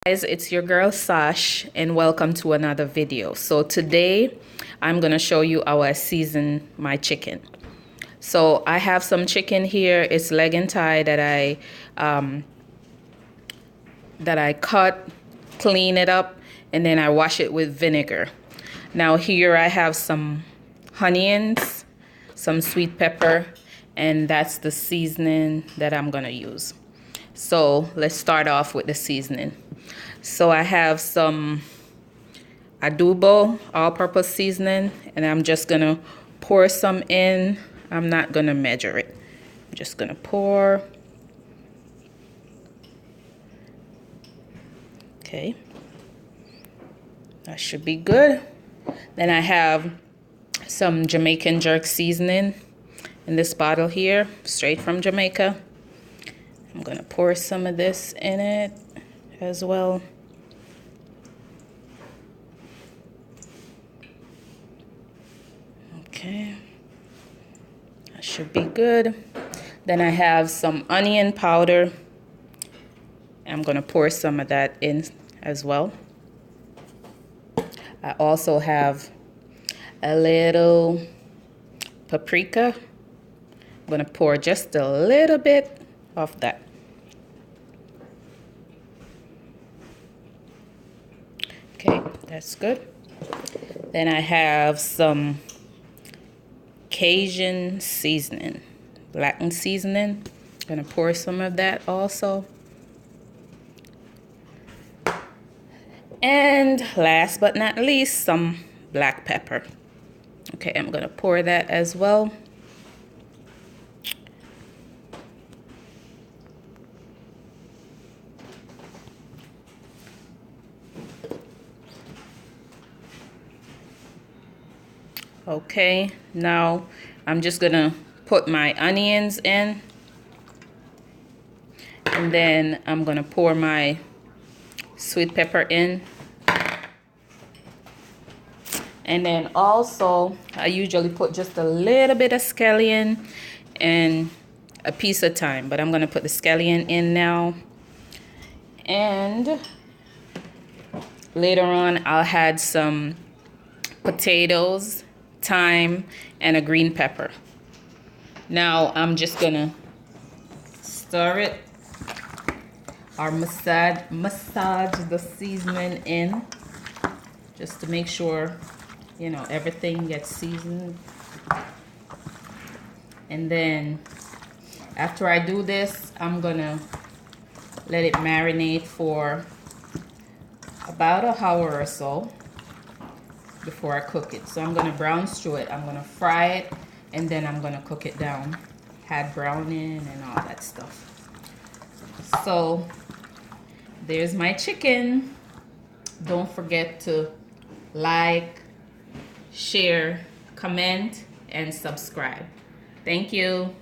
Guys, it's your girl Sash and welcome to another video. So today I'm gonna show you how I season my chicken. So I have some chicken here. It's leg and thigh that I cut, clean it up, and then I wash it with vinegar. Now here I have some onions, some sweet pepper, and that's the seasoning that I'm gonna use. So let's start off with the seasoning. So I have some adobo all-purpose seasoning, and I'm just gonna pour some in. I'm not gonna measure it. I'm just gonna pour. Okay, that should be good. Then I have some Jamaican jerk seasoning in this bottle here, straight from Jamaica. I'm gonna pour some of this in it as well. Okay, that should be good. Then I have some onion powder. I'm gonna pour some of that in as well. I also have a little paprika. I'm gonna pour just a little bit of that. Okay, that's good. Then I have some Cajun seasoning, blackened seasoning. I'm gonna pour some of that also. And last but not least, some black pepper. Okay, I'm gonna pour that as well. Okay, now I'm just gonna put my onions in, and then I'm gonna pour my sweet pepper in. And then also, I usually put just a little bit of scallion and a piece of thyme, but I'm gonna put the scallion in now. And later on, I'll add some potatoes, thyme, and a green pepper. Now I'm just gonna stir it or massage the seasoning in, just to make sure, you know, everything gets seasoned. And then after I do this, I'm gonna let it marinate for about an hour or so before I cook it. So I'm gonna brown stew it. I'm gonna fry it, and then I'm gonna cook it down, add browning and all that stuff. So there's my chicken. Don't forget to like, share, comment, and subscribe. Thank you.